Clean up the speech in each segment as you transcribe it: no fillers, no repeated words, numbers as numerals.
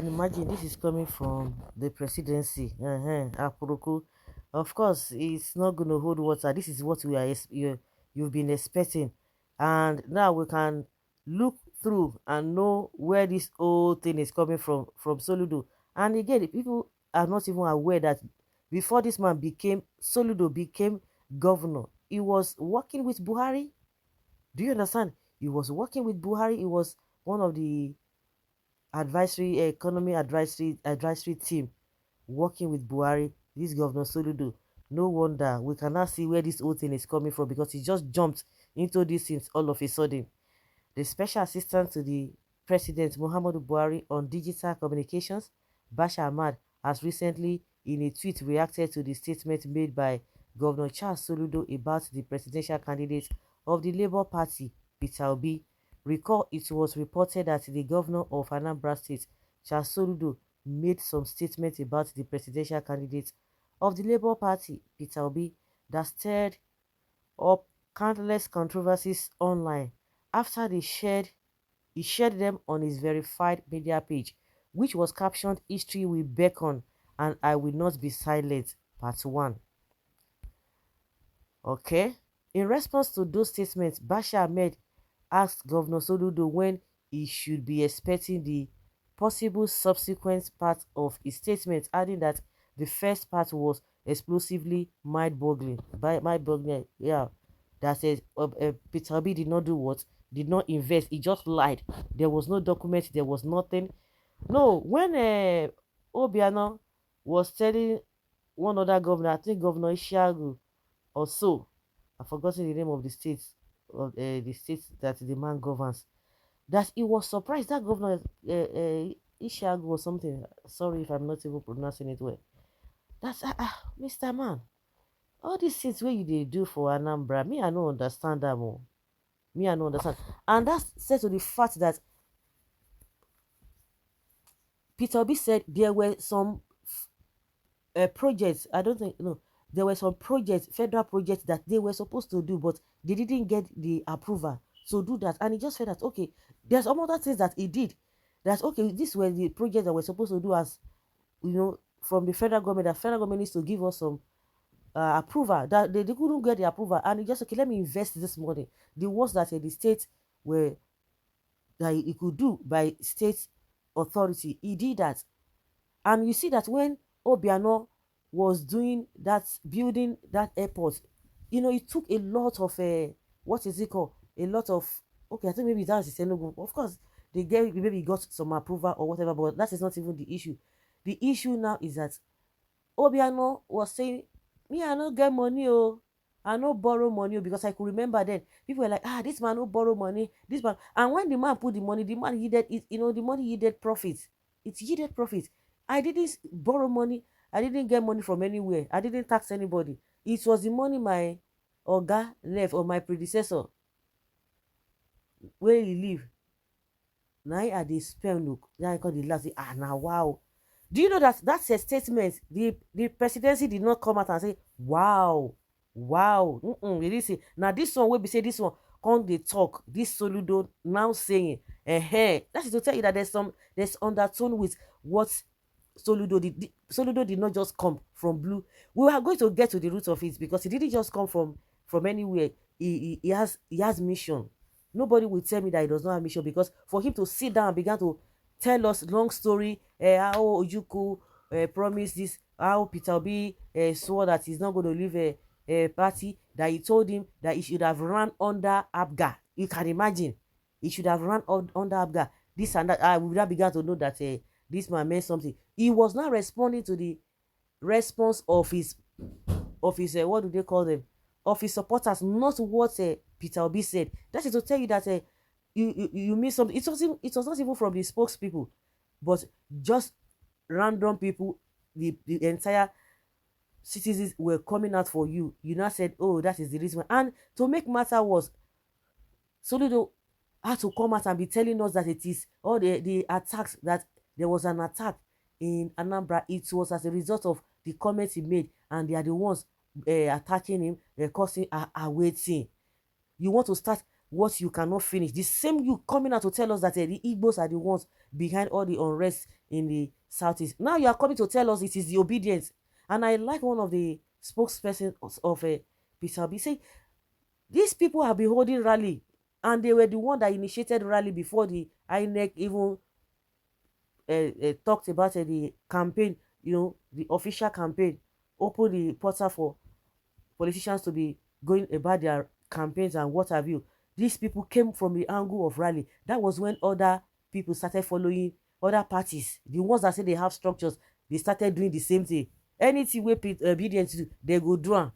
can imagine this is coming from the presidency. Aproko. Of course, it's not going to hold water. This is what you've been expecting. And now we can look through and know where this whole thing is coming from Soludo. And again, people are not even aware that before this man became Soludo became governor, he was working with Buhari. Do you understand? He was working with Buhari. He was one of the advisory economy advisory team working with Buhari, this Governor Soludo. No wonder we cannot see where this whole thing is coming from because he just jumped into these things all of a sudden. The special assistant to the president Muhammadu Buhari on digital communications, Bashar Ahmad, has recently in a tweet reacted to the statement made by Governor Charles Soludo about the presidential candidate of the Labour Party, Peter Obi. Recall it was reported that the governor of Anambra State, Charles Soludo, made some statements about the presidential candidate of the Labour Party, Peter Obi, that stirred up countless controversies online after he shared them on his verified media page, which was captioned History Will Beckon and I Will Not Be Silent, Part 1. Okay? In response to those statements, Bashar Ahmed asked Governor Soludo when he should be expecting the possible subsequent part of his statement, adding that the first part was explosively mind-boggling. By mind-boggling, yeah. That says Peter Obi did not do what? Did not invest. He just lied. There was no document. There was nothing. No, when Obiano was telling one other governor, I think Governor Ishiagu or so, I've forgotten the name of the state that the man governs, that he was surprised that Governor Ishiagu or something. Sorry if I'm not even pronouncing it well. That's Mr. Man. All these things where you they do for Anambra, me I don't understand that more. Me I don't understand, and that's said to the fact that Peter Obi said there were some projects. I don't think no, there were some projects, federal projects that they were supposed to do, but they didn't get the approval to do that, and he just said that okay, there's some other things that he did. That's okay. These were the projects that we're supposed to do as from the federal government. That federal government needs to give us some approval that they couldn't get the approval, and he just okay, let me invest this money. The ones that the state were that he could do by state authority, he did that. And you see that when Obiano was doing that, building that airport, it took a lot of what is it called, a lot of, okay, I think maybe that's the Senegal. Of course they get maybe got some approval or whatever, but that is not even the issue. The issue now is that Obiano was saying, me I no get money, oh, I no borrow money, oh, because I could remember then people were like, this man no borrow money, this man. And when the man put the money, the man yielded it, the money yielded profit. It yielded profit. I didn't borrow money, I didn't get money from anywhere, I didn't tax anybody. It was the money my oga left, or my predecessor where he live. Now I dey spend, look, now I call the last, now wow. Do you know that that's a statement? The presidency did not come out and say, wow, wow. They didn't say. Now this one will be say this one, come they talk. This Soludo now saying, that is to tell you that there's undertone with what Soludo did. Soludo did not just come from blue. We are going to get to the root of it because he didn't just come from anywhere. He has mission. Nobody will tell me that he does not have mission, because for him to sit down and begin to tell us long story, how Ojukwu promised this, how Peter Obi swore that he's not going to leave a party, that he told him that he should have run under Abga. You can imagine. He should have run under Abga. This and that. We now began to know that this man meant something. He was not responding to the response of his what do they call them? Of his supporters, not what Peter Obi said. That is to tell you that you miss something. It was not even from the spokespeople, but just random people. The entire citizens were coming out for you. You now said, oh, that is the reason. And to make matter worse, Soludo had to come out and be telling us that it is all the attacks, that there was an attack in Anambra. It was as a result of the comments he made, and they are the ones attacking him, causing a waiting. You want to start what you cannot finish. The same you coming out to tell us that the Igbos are the ones behind all the unrest in the southeast. Now you are coming to tell us it is the obedience. And I like one of the spokespersons of Peter Obi say these people have been holding rally, and they were the one that initiated rally before the INEC even talked about the campaign, the official campaign, open the portal for politicians to be going about their campaigns and what have you. These people came from the angle of rally. That was when other people started following other parties. The ones that say they have structures, they started doing the same thing. Anything we obedient to, they go do am.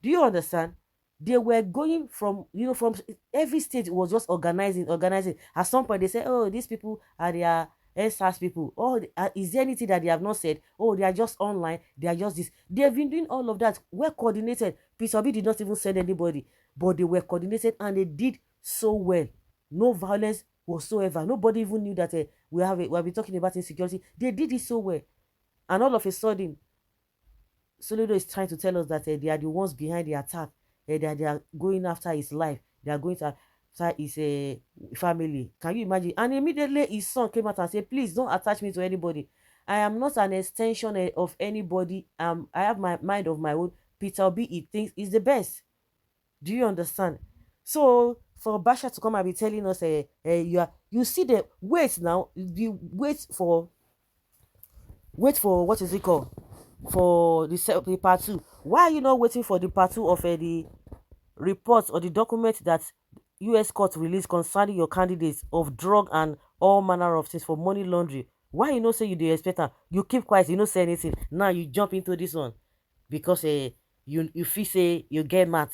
Do you understand? They were going from, from every state was just organizing. At some point, they said, oh, these people are their SARS people. Oh, is there anything that they have not said? Oh, they are just online. They are just this. They have been doing all of that. Well coordinated. Peace Obi did not even send anybody, but they were coordinated and they did so well. No violence whatsoever. Nobody even knew that we have been talking about insecurity. They did it so well. And all of a sudden, Soludo is trying to tell us that they are the ones behind the attack. That they are going after his life. They are going after his family. Can you imagine? And immediately his son came out and said, please don't attach me to anybody. I am not an extension of anybody. I have my mind of my own. Peter Obi, he thinks is the best. Do you understand? So for Basha to come and be telling us, you see the wait now, the wait for what is it called? For the part two. Why are you not waiting for the part two of the reports or the document that US court released concerning your candidates of drug and all manner of things for money laundering? Why you not say you dey expect am? You keep quiet, you not say anything. Now you jump into this one because you feel say you get mad.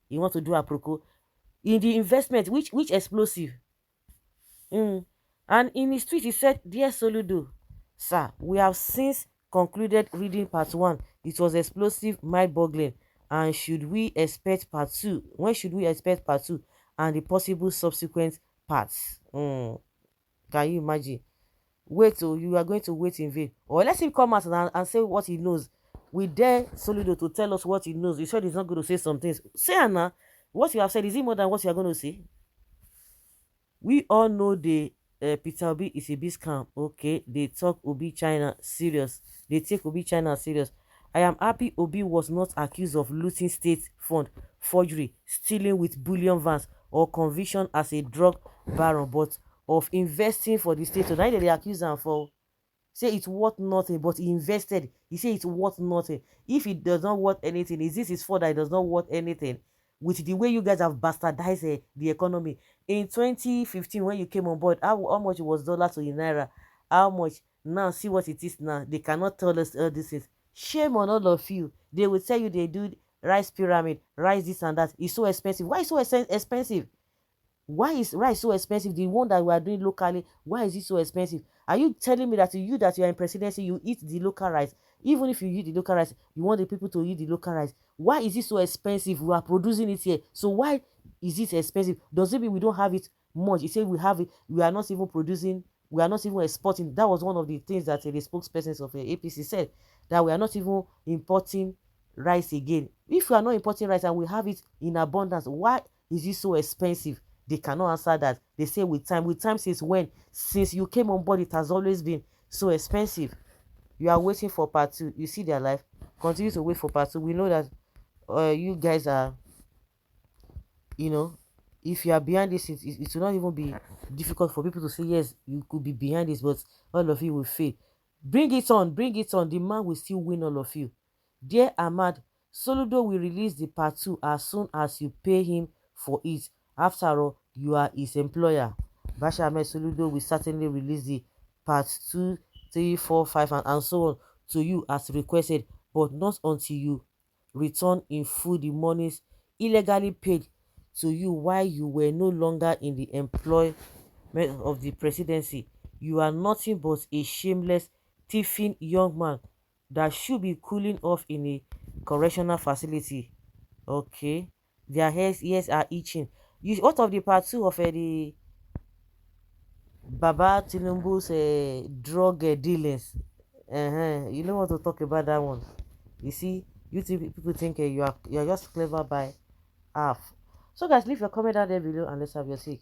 You want to do a proco in the investment. Which explosive? And in his tweet, he said, Dear Soludo, sir, we have since concluded reading part one. It was explosive, mind-boggling. And should we expect part two? When should we expect part two and the possible subsequent parts? Can you imagine? Wait, oh, you are going to wait in vain. Or let him come out and say what he knows. We dare Soludo to tell us what he knows. He said he's not going to say some things. Say, Anna, what you have said, is it more than what you are going to say? We all know the Peter Obi is a big scam. Okay, they talk Obi China serious. They take Obi China serious. I am happy Obi was not accused of looting state fund, forgery, stealing with bullion vans, or conviction as a drug baron, but of investing for the state. So now they accuse him for say it's worth nothing, but he invested. He say it's worth nothing. If it does not worth anything, is this his fault that it does not worth anything? With the way you guys have bastardized the economy. In 2015, when you came on board, how much was dollar to the naira? How much? Now, see what it is now. They cannot tell us all this is. Shame on all of you. They will tell you they do rice pyramid, rice this and that. It's so expensive. Why is so expensive? Why is rice so expensive? The one that we are doing locally, why is it so expensive? Are you telling me that you are in presidency, you eat the local rice? Even if you eat the local rice, you want the people to eat the local rice. Why is it so expensive? We are producing it here. So why is it expensive? Does it mean we don't have it much? You say we have it, we are not even producing, we are not even exporting. That was one of the things that the spokespersons of the APC said, that we are not even importing rice again. If we are not importing rice and we have it in abundance, why is it so expensive? They cannot answer that. They say with time. With time since when? Since you came on board, it has always been so expensive. You are waiting for part two. You see their life. Continue to wait for part two. We know that you guys are, if you are behind this, it will not even be difficult for people to say, yes, you could be behind this, but all of you will fail. Bring it on. Bring it on. The man will still win all of you. Dear Ahmad, Soludo will release the part two as soon as you pay him for it. After all, you are his employer. Basha Ahmed Soludo will certainly release the part 2, 3, 4, 5, and so on to you as requested, but not until you return in full the monies illegally paid to you while you were no longer in the employment of the presidency. You are nothing but a shameless, thieving young man that should be cooling off in a correctional facility. Okay, their ears are itching. What of the part 2 of the Baba Tinubu's drug dealings? You don't want to talk about that one. You see, people think you are just clever by half. So guys, leave your comment down there below and let's have your take.